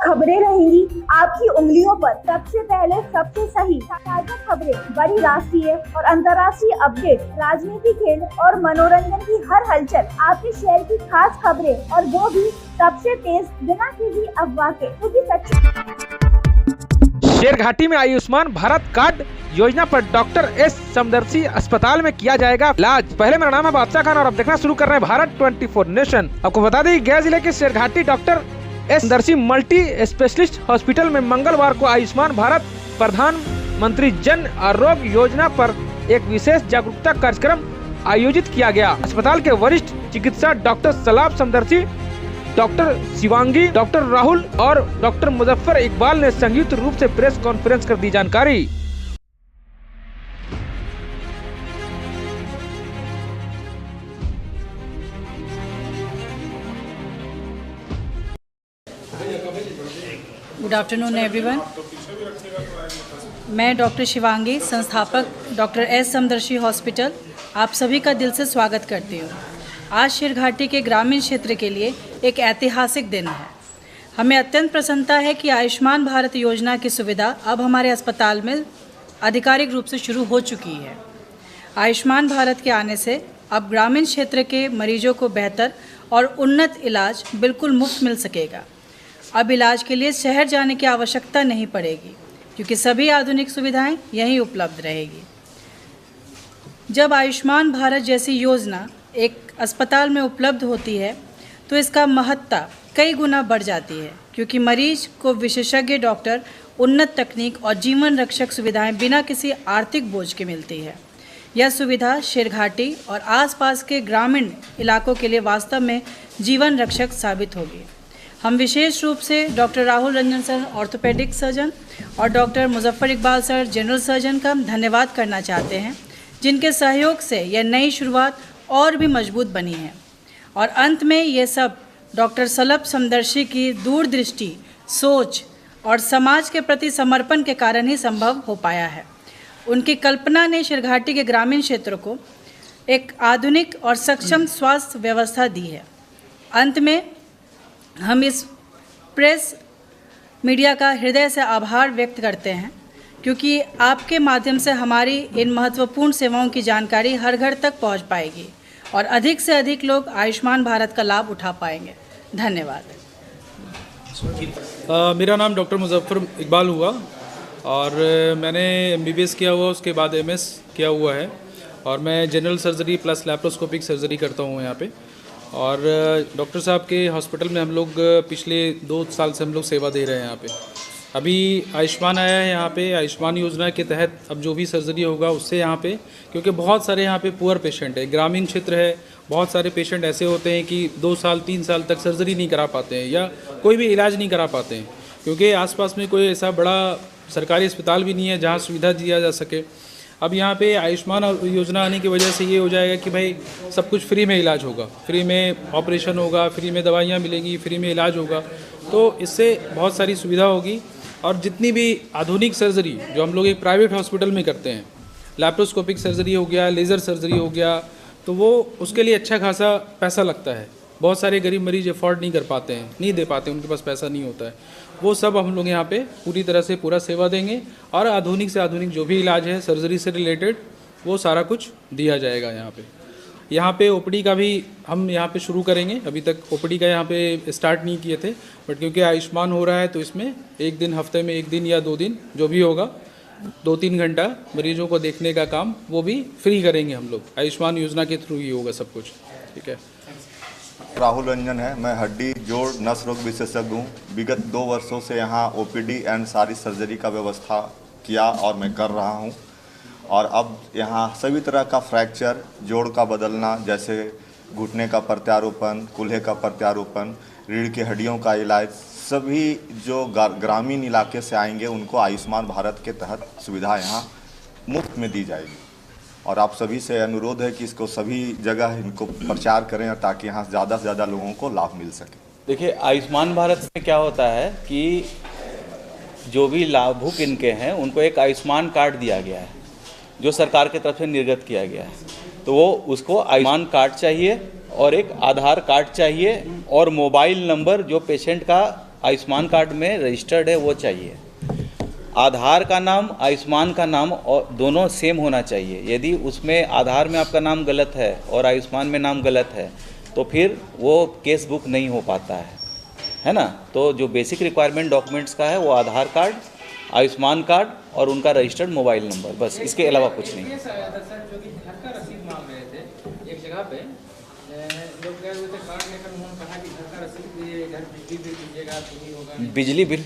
खबरें रहेंगी आपकी उंगलियों पर, सबसे पहले सबसे सही ताजा खबरें, बड़ी राष्ट्रीय और अंतर्राष्ट्रीय अपडेट, राजनीति, खेल और मनोरंजन की हर हलचल, आपके शहर की खास खबरें और वो भी सबसे तेज, बिना किसी अफवाह के, क्योंकि सच्ची। शेरघाटी में आयुष्मान भारत कार्ड योजना पर डॉक्टर एस समदर्शी अस्पताल में किया जाएगा इलाज। पहले मेरा नाम है बादशाह खान और अब देखना शुरू कर रहे हैं भारत 24 नेशन। आपको बता दें गया जिले के Sherghati doctor S Samdarshi multi specialist hospital में मंगलवार को आयुष्मान भारत प्रधानमंत्री जन आरोग्य योजना पर एक विशेष जागरूकता कार्यक्रम आयोजित किया गया। अस्पताल के वरिष्ठ चिकित्सक डॉक्टर सलाब समदर्शी, डॉक्टर शिवांगी, डॉक्टर राहुल और डॉक्टर मुजफ्फर इकबाल ने संयुक्त रूप से प्रेस कॉन्फ्रेंस कर दी जानकारी। Good afternoon everyone. मैं डॉक्टर शिवांगी, संस्थापक डॉक्टर एस समदर्शी हॉस्पिटल, आप सभी का दिल से स्वागत करती हूँ। आज शेरघाटी के ग्रामीण क्षेत्र के लिए एक ऐतिहासिक दिन है। हमें अत्यंत प्रसन्नता है कि आयुष्मान भारत योजना की सुविधा अब हमारे अस्पताल में आधिकारिक रूप से शुरू हो चुकी है। आयुष्मान भारत के आने से अब ग्रामीण क्षेत्र के मरीजों को बेहतर और उन्नत इलाज बिल्कुल मुफ्त मिल सकेगा। अब इलाज के लिए शहर जाने की आवश्यकता नहीं पड़ेगी, क्योंकि सभी आधुनिक सुविधाएं यहीं उपलब्ध रहेगी। जब आयुष्मान भारत जैसी योजना एक अस्पताल में उपलब्ध होती है तो इसका महत्ता कई गुना बढ़ जाती है, क्योंकि मरीज को विशेषज्ञ डॉक्टर, उन्नत तकनीक और जीवन रक्षक सुविधाएं बिना किसी आर्थिक बोझ के मिलती है। यह सुविधा शेरघाटी और आसपास के ग्रामीण इलाकों के लिए वास्तव में जीवन रक्षक साबित होगी। हम विशेष रूप से doctor Rahul Ranjan sir, orthopaedic surgeon, और doctor Muzaffar Iqbal sir, general surgeon का धन्यवाद करना चाहते हैं, जिनके सहयोग से यह नई शुरुआत और भी मजबूत बनी है। और अंत में ये सब डॉक्टर सलाब समदर्शी की दूरदृष्टि, सोच और समाज के प्रति समर्पण के कारण ही संभव हो पाया है। उनकी कल्पना ने शेरघाटी के ग्रामीण क्षेत्र को एक आधुनिक और सक्षम स्वास्थ्य व्यवस्था दी है। अंत में हम इस प्रेस मीडिया का हृदय से आभार व्यक्त करते हैं, क्योंकि आपके माध्यम से हमारी इन महत्वपूर्ण सेवाओं की जानकारी हर घर तक पहुंच पाएगी और अधिक से अधिक लोग आयुष्मान भारत का लाभ उठा पाएंगे। धन्यवाद। मेरा नाम डॉक्टर मुजफ्फर इकबाल हुआ और मैंने MBBS किया हुआ, उसके बाद MS किया हुआ है और मैं general surgery plus laparoscopic surgery करता हूँ यहाँ पे। और डॉक्टर साहब के हॉस्पिटल में हम लोग पिछले 2 साल से हम लोग सेवा दे रहे हैं यहाँ पे। अभी आयुष्मान आया है यहाँ पे, आयुष्मान योजना के तहत अब जो भी सर्जरी होगा उससे यहाँ पे, क्योंकि बहुत सारे यहाँ पे पुअर पेशेंट है, ग्रामीण क्षेत्र है, बहुत सारे पेशेंट ऐसे होते हैं कि 2 साल 3 साल तक सर्जरी नहीं करा पाते हैं या कोई भी इलाज नहीं करा पाते हैं, क्योंकि आसपास में कोई ऐसा बड़ा सरकारी अस्पताल भी नहीं है जहाँ सुविधा दिया जा सके। अब यहाँ पे आयुष्मान योजना आने की वजह से ये हो जाएगा कि भाई सब कुछ फ्री में इलाज होगा, फ्री में ऑपरेशन होगा, फ्री में दवाइयाँ मिलेंगी, फ्री में इलाज होगा, तो इससे बहुत सारी सुविधा होगी। और जितनी भी आधुनिक सर्जरी जो हम लोग एक प्राइवेट हॉस्पिटल में करते हैं, लैप्रोस्कोपिक सर्जरी हो गया, लेज़र सर्जरी हो गया, तो वो उसके लिए अच्छा खासा पैसा लगता है। बहुत सारे गरीब मरीज अफोर्ड नहीं कर पाते हैं, नहीं दे पाते, उनके पास पैसा नहीं होता है। वो सब हम लोग यहाँ पे पूरी तरह से पूरा सेवा देंगे और आधुनिक से आधुनिक जो भी इलाज है सर्जरी से रिलेटेड वो सारा कुछ दिया जाएगा यहाँ पे। यहाँ पे OPD का भी हम यहाँ पे शुरू करेंगे। अभी तक OPD का यहाँ पे स्टार्ट नहीं किए थे, बट क्योंकि आयुष्मान हो रहा है तो इसमें एक दिन, हफ्ते में 1 दिन या 2 दिन जो भी होगा, 2-3 घंटा मरीजों को देखने का काम वो भी फ्री करेंगे हम लोग। आयुष्मान योजना के थ्रू ही होगा सब कुछ। ठीक है। राहुल रंजन है, मैं हड्डी जोड़ नस रोग विशेषज्ञ हूँ। विगत 2 वर्षों से यहाँ OPD एंड सारी सर्जरी का व्यवस्था किया और मैं कर रहा हूँ। और अब यहाँ सभी तरह का फ्रैक्चर, जोड़ का बदलना, जैसे घुटने का प्रत्यारोपण, कूल्हे का प्रत्यारोपण, रीढ़ की हड्डियों का इलाज, सभी जो ग्रामीण इलाके से आएंगे उनको आयुष्मान भारत के तहत सुविधा यहाँ मुफ्त में दी जाएगी। और आप सभी से अनुरोध है कि इसको सभी जगह इनको प्रचार करें ताकि यहाँ ज़्यादा से ज़्यादा लोगों को लाभ मिल सके। देखिए, आयुष्मान भारत में क्या होता है कि जो भी लाभुक इनके हैं उनको एक आयुष्मान कार्ड दिया गया है जो सरकार की तरफ से निर्गत किया गया है। तो वो उसको आयुष्मान कार्ड चाहिए और एक आधार कार्ड चाहिए और मोबाइल नंबर जो पेशेंट का आयुष्मान कार्ड में रजिस्टर्ड है वो चाहिए। आधार का नाम, आयुष्मान का नाम और दोनों सेम होना चाहिए। यदि उसमें आधार में आपका नाम गलत है और आयुष्मान में नाम गलत है तो फिर वो केस बुक नहीं हो पाता है ना। तो जो बेसिक रिक्वायरमेंट डॉक्यूमेंट्स का है वो आधार कार्ड, आयुष्मान कार्ड और उनका रजिस्टर्ड मोबाइल नंबर, बस इसके अलावा कुछ नहीं। ये सर जो कि घर का रसीद मांग रहे थे एक जगह पे, लोग गए हुए थे कार्ड लेकर, उन्होंने कहा कि घर का रसीद दीजिए, घर बिजली बिल दीजिएगा तो ही होगा। बिजली बिल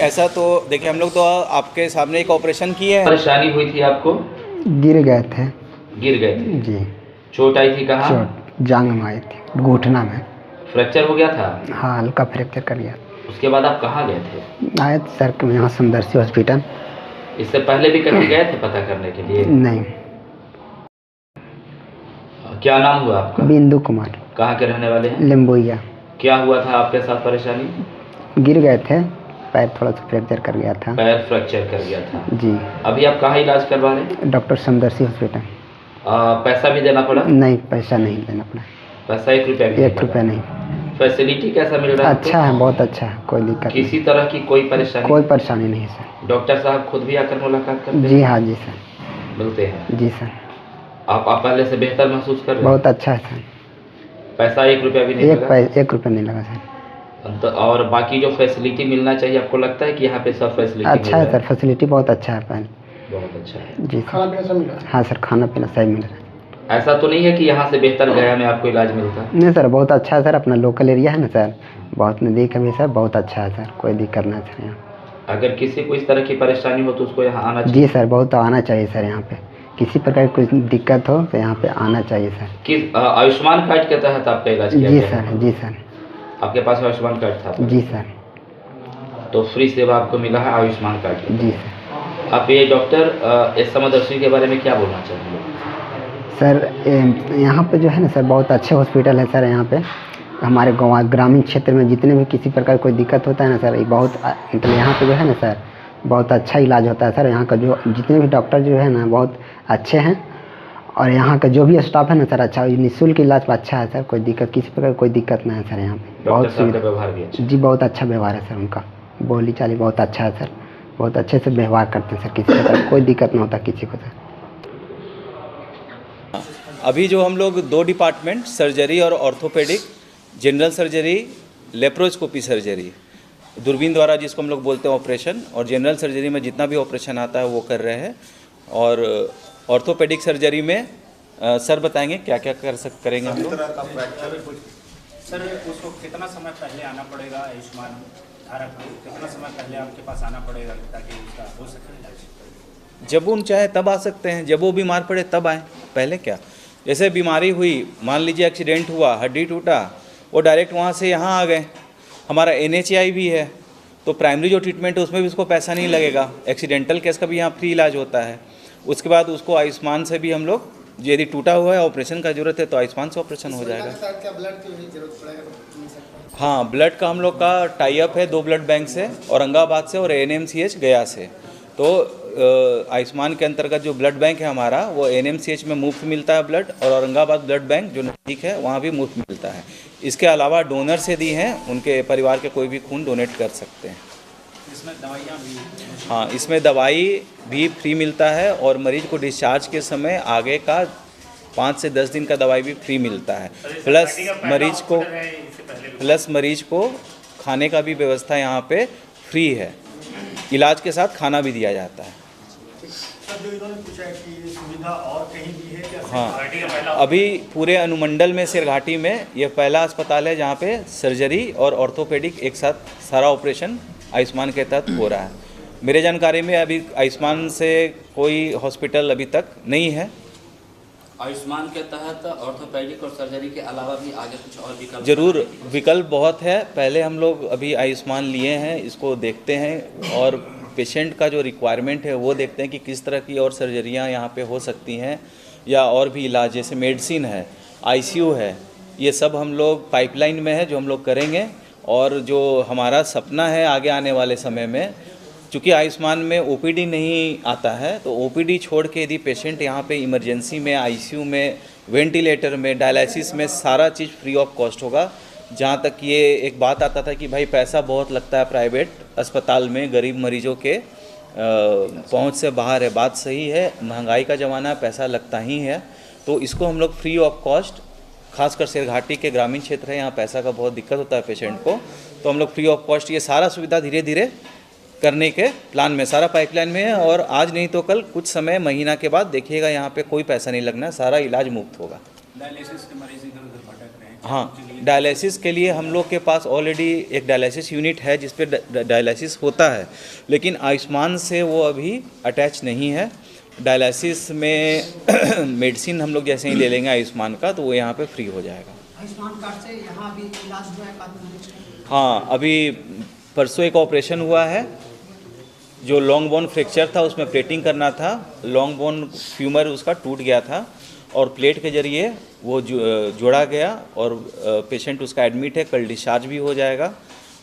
ऐसा तो देखिए, हम लोग तो आपके सामने एक ऑपरेशन किए हैं। परेशानी हुई थी आपको? गिर गए थे। गिर गए थे? जी। चोट आई थी कहाँ? चोट जांघ में आई थी, घुटना में। फ्रैक्चर हो गया था? हाँ, हल्का फ्रैक्चर कर गया। उसके बाद आप कहाँ गए थे? आए सर के यहाँ समदर्शी हॉस्पिटल। इससे पहले भी कहीं गए थे पता करने के लिए? नहीं। क्या नाम हुआ आपका? बिंदु कुमार। कहाँ के रहने वाले हैं? लिम्बोइया। क्या हुआ था आपके साथ परेशानी? गिर गए थे, पैर थोड़ा सा फ्रैक्चर कर गया था। पैर फ्रैक्चर कर गया था? जी। अभी आप कहाँ इलाज करवा रहे हैं? डॉक्टर समदर्शी हॉस्पिटल। पैसा भी देना पड़ा? नहीं, पैसा नहीं देना पड़ा। पैसा 1 रुपया भी? 1 रुपया नहीं। फैसिलिटी कैसा मिल रहा है? अच्छा है, बहुत अच्छा है, कोई दिक्कत नहीं। किसी तरह की कोई परेशानी? कोई परेशानी नहीं है सर। डॉक्टर साहब खुद भी आकर मुलाकात करते हैं? जी हाँ, जी सर। मिलते हैं? जी सर। आप पहले से बेहतर महसूस कर रहे हैं? बहुत अच्छा है सर। पैसा 1 रुपया भी नहीं लगा? 1 रुपया नहीं लगा सर। तो और बाकी जो फैसिलिटी मिलना चाहिए, आपको लगता है कि यहाँ पे सब फैसिलिटी अच्छा है सर, फैसिलिटी बहुत अच्छा है पहले। बहुत अच्छा है। जी। खाना पीना सब मिल रहा है? हाँ सर, खाना पीना सही मिल रहा है। ऐसा तो नहीं है कि यहाँ से बेहतर गया में आपको इलाज मिलता? नहीं सर, बहुत अच्छा है सर, अपना लोकल एरिया है ना सर, बहुत नज़दीक है भी सर, बहुत अच्छा है सर, कोई दिक्कत नहीं सर यहाँ। अगर किसी को इस तरह की परेशानी हो तो उसको यहाँ आना चाहिए? जी सर, बहुत आना चाहिए सर यहाँ पे, किसी प्रकार की कोई दिक्कत हो तो यहाँ पे आना चाहिए सर। किस आयुष्मान कार्ड के तहत आपका इलाज किया जी गया? सर, जी सर। आपके पास आयुष्मान कार्ड था? जी सर। तो फ्री सेवा आपको मिला है आयुष्मान कार्ड के? जी सर। आप ये डॉक्टर एस समदर्शी के बारे में क्या बोलना चाहेंगे? सर यहाँ पे जो है ना सर, बहुत अच्छे हॉस्पिटल है सर यहाँ पे। हमारे गाँव ग्रामीण क्षेत्र में जितने भी किसी प्रकार कोई दिक्कत होता है ना सर, ये बहुत मतलब यहाँ पे जो है ना सर, बहुत अच्छा इलाज होता है सर। यहाँ का जो जितने भी डॉक्टर जो है ना बहुत अच्छे हैं, और यहाँ का जो भी स्टाफ है ना सर अच्छा, निःशुल्क इलाज अच्छा है सर, कोई दिक्कत किसी प्रकार कोई दिक्कत नहीं है सर यहाँ पे। बहुत सुविधा, व्यवहार भी अच्छा? जी, बहुत अच्छा व्यवहार है सर उनका, बोली चाली बहुत अच्छा है सर, बहुत अच्छे से व्यवहार करते हैं सर, किसी प्रकार कोई दिक्कत ना होता किसी को सर। अभी जो हम लोग 2 डिपार्टमेंट, सर्जरी और orthopaedic, general surgery, laparoscopy surgery, दूरबीन द्वारा जिसको हम लोग बोलते हैं ऑपरेशन, और जनरल सर्जरी में जितना भी ऑपरेशन आता है वो कर रहे हैं। और ऑर्थोपेडिक सर्जरी में सर बताएंगे क्या क्या करेंगे हम लोग। सर, उसको कितना समय पहले आना पड़ेगा? आयुष्मान धारक को कितना समय पहले आपके पास आना पड़ेगा ताकि उसका हो सके इलाज? जब उन चाहे तब आ सकते हैं, जब वो बीमार पड़े तब आए, पहले क्या। जैसे बीमारी हुई, मान लीजिए एक्सीडेंट हुआ, हड्डी टूटा, वो डायरेक्ट वहाँ से यहाँ आ गए। हमारा NHI भी है, तो प्राइमरी जो ट्रीटमेंट है उसमें भी उसको पैसा नहीं लगेगा। एक्सीडेंटल केस का भी यहाँ फ्री इलाज होता है। उसके बाद उसको आयुष्मान से भी हम लोग, यदि टूटा हुआ है, ऑपरेशन का जरूरत है तो आयुष्मान से ऑपरेशन हो जाएगा। हाँ, ब्लड का हम लोग का टाई अप है 2 ब्लड बैंक से, औरंगाबाद से और NMCH गया से। तो आयुष्मान के अंतर्गत जो ब्लड बैंक है हमारा, वो NMCH में मुफ्त मिलता है ब्लड, और औरंगाबाद ब्लड बैंक जो नज़दीक है वहाँ भी मुफ्त मिलता है। इसके अलावा डोनर से दी हैं, उनके परिवार के कोई भी खून डोनेट कर सकते हैं। इसमें दवाइयाँ भी? हाँ, इसमें दवाई भी फ्री मिलता है, और मरीज को डिस्चार्ज के समय आगे का 5 से 10 दिन का दवाई भी फ्री मिलता है। प्लस मरीज को खाने का भी व्यवस्था यहाँ पे फ्री है, इलाज के साथ खाना भी दिया जाता है। जो इन्होंने पूछा है कि ये सुविधा और कहीं भी है क्या? हाँ, अभी पूरे अनुमंडल में सिरघाटी में ये पहला अस्पताल है जहाँ पे सर्जरी और ऑर्थोपेडिक एक साथ सारा ऑपरेशन आयुष्मान के तहत हो रहा है। मेरे जानकारी में अभी आयुष्मान से कोई हॉस्पिटल अभी तक नहीं है। आयुष्मान के तहत ऑर्थोपेडिक और सर्जरी के अलावा भी आगे कुछ और विकल्प? जरूर, विकल्प बहुत है। पहले हम लोग अभी आयुष्मान लिए हैं, इसको देखते हैं और पेशेंट का जो रिक्वायरमेंट है वो देखते हैं कि किस तरह की और सर्जरियां यहाँ पे हो सकती हैं, या और भी इलाज जैसे मेडिसिन है, ICU है, ये सब हम लोग पाइपलाइन में है जो हम लोग करेंगे। और जो हमारा सपना है आगे आने वाले समय में, चूँकि आयुष्मान में OPD नहीं आता है, तो OPD छोड़ के यदि पेशेंट यहाँ पे इमरजेंसी में, ICU में, वेंटिलेटर में, डायलिसिस में सारा चीज़ फ्री ऑफ कॉस्ट होगा, जहाँ तक ये एक बात आता था कि भाई पैसा बहुत लगता है प्राइवेट अस्पताल में, गरीब मरीजों के पहुँच से बाहर है। बात सही है, महंगाई का ज़माना है, पैसा लगता ही है। तो इसको हम लोग फ्री ऑफ कॉस्ट, खासकर शेरघाटी के ग्रामीण क्षेत्र है, यहाँ पैसा का बहुत दिक्कत होता है पेशेंट को, तो हम लोग फ्री ऑफ कॉस्ट ये सारा सुविधा धीरे धीरे करने के प्लान में, सारा पाइपलाइन में है। और आज नहीं तो कल, कुछ समय महीना के बाद देखिएगा यहाँ पे कोई पैसा नहीं लगना, सारा इलाज मुफ्त होगा। डायलिसिस के मरीज इधर उधर भटक रहे हैं। हाँ, डायलिसिस के लिए हम लोग के पास ऑलरेडी एक डायलिसिस यूनिट है जिस पे डायलिसिस होता है, लेकिन आयुष्मान से वो अभी अटैच नहीं है। डायलिसिस में मेडिसिन हम लोग जैसे ही ले लेंगे आयुष्मान का, तो वो यहाँ पे फ्री हो जाएगा। आयुष्मान कार्ड से यहाँ भी इलाज जो है काफी। हाँ, अभी परसों एक ऑपरेशन हुआ है, जो लॉन्ग बोन फ्रैक्चर था उसमें प्लेटिंग करना था, लॉन्ग बोन फ्यूमर उसका टूट गया था और प्लेट के जरिए वो जोड़ा गया और पेशेंट उसका एडमिट है, कल डिस्चार्ज भी हो जाएगा।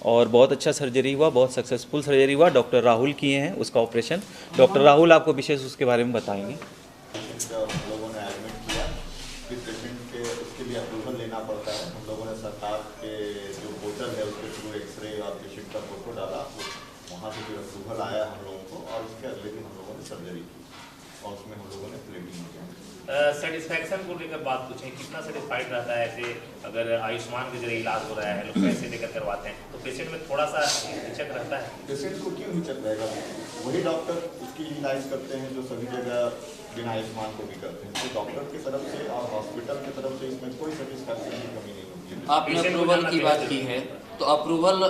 और बहुत अच्छा सर्जरी हुआ, बहुत सक्सेसफुल सर्जरी हुआ। डॉक्टर राहुल किए हैं उसका ऑपरेशन। डॉक्टर राहुल आपको विशेष उसके बारे में बताएंगे। लोगों ने एडमिट किया, फिर पेशेंट के उसके लिए अप्रूवल लेना पड़ता है। हम लोगों ने सरकार के जो पोर्टल है उसके थ्रू एक्सरे और पेशेंट का फोटो डाला, वहाँ से फिर अप्रूवल आया हम लोगों को, और उसके अगले दिन हम लोगों ने सर्जरी की और उसमें हम लोगों ने प्लेटिंग किया। सेटिस्फैक्शन को लेकर बात पूछें, कितना सेटिस्फाइड रहता है ऐसे अगर आयुष्मान के जरिए इलाज हो रहा है, लोग पैसे देकर करवाते हैं, तो पेशेंट में थोड़ा सा हिचक रहता है? पेशेंट को क्यों हिचक रहेगा? वही डॉक्टर उसकी इलाज करते हैं जो सभी जगह बिना आयुष्मान को भी करते हैं। तो डॉक्टर की तरफ से और हॉस्पिटल की तरफ से इसमें कोई सेटिस्फैक्शन की कमी नहीं होती है। आपने अप्रूवल की बात की है, तो अप्रूवल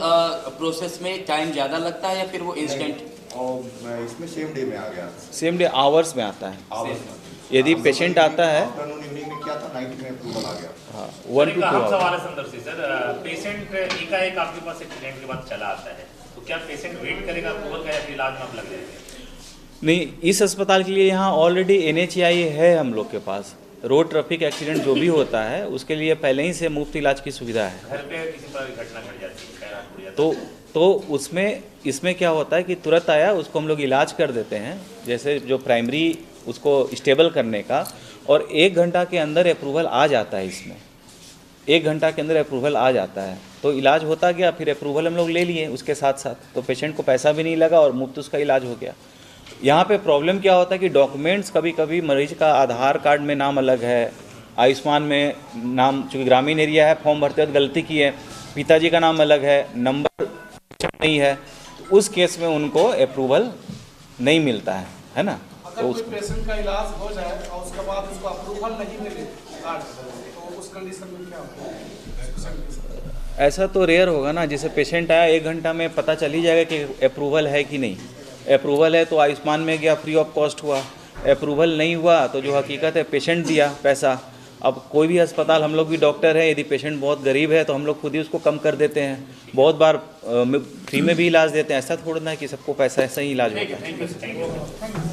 प्रोसेस में टाइम ज़्यादा लगता है या फिर वो इंस्टेंट? और इसमें सेम डे में आ गया, सेम डे आवर्स में आता है। आवर्स में यदि पेशेंट आता है, आफ्टरनून इवनिंग में किया था, नाइट में अप्रूवल आ गया। हाँ, 1 to 2 हम आवर्स। सवाल है संदर्शी सर, पेशेंट एकाएक आपके पास एक्सीडेंट के बाद चला आता है, तो क्या पेशेंट वेट करेगा अप्रूवल का या फिर इलाज में आप लग जाएंगे? नहीं, इस अस्पताल के लिए यहाँ ऑलरेडी NHI है हम लोग के पास। रोड ट्रैफिक एक्सीडेंट जो भी होता है उसके लिए पहले ही से मुफ्त इलाज की सुविधा है। घर पे किसी पर घटना घट जाती है तो उसमें इसमें क्या होता है कि तुरंत आया उसको हम लोग इलाज कर देते हैं, जैसे जो प्राइमरी उसको स्टेबल करने का, और 1 घंटा के अंदर अप्रूवल आ जाता है। इसमें 1 घंटा के अंदर अप्रूवल आ जाता है, तो इलाज होता गया। फिर अप्रूवल हम लोग ले लिए उसके साथ साथ, तो पेशेंट को पैसा भी नहीं लगा और मुफ्त उसका इलाज हो गया। यहाँ पे प्रॉब्लम क्या होता है कि डॉक्यूमेंट्स कभी कभी मरीज का आधार कार्ड में नाम अलग है, आयुष्मान में नाम, चूँकि ग्रामीण एरिया है, फॉर्म भरते वक्त गलती की है, पिताजी का नाम अलग है, नंबर नहीं है, तो उस केस में उनको अप्रूवल नहीं मिलता है ना। अगर कोई पेशेंट का इलाज हो जाए और उसके बाद उसको अप्रूवल नहीं मिले कार्ड, तो उस कंडीशन में क्या होगा? ऐसा तो रेयर होगा ना, जैसे पेशेंट आया 1 घंटा में पता चल ही जाएगा कि अप्रूवल है कि नहीं। अप्रूवल है तो आयुष्मान में गया, फ्री ऑफ कॉस्ट हुआ। अप्रूवल नहीं हुआ तो जो हकीकत है पेशेंट दिया पैसा। अब कोई भी अस्पताल, हम लोग भी डॉक्टर हैं, यदि पेशेंट बहुत गरीब है तो हम लोग खुद ही उसको कम कर देते हैं। बहुत बार फ्री में भी इलाज देते हैं, ऐसा थोड़ा ना कि सबको पैसा ऐसा ही इलाज होता है।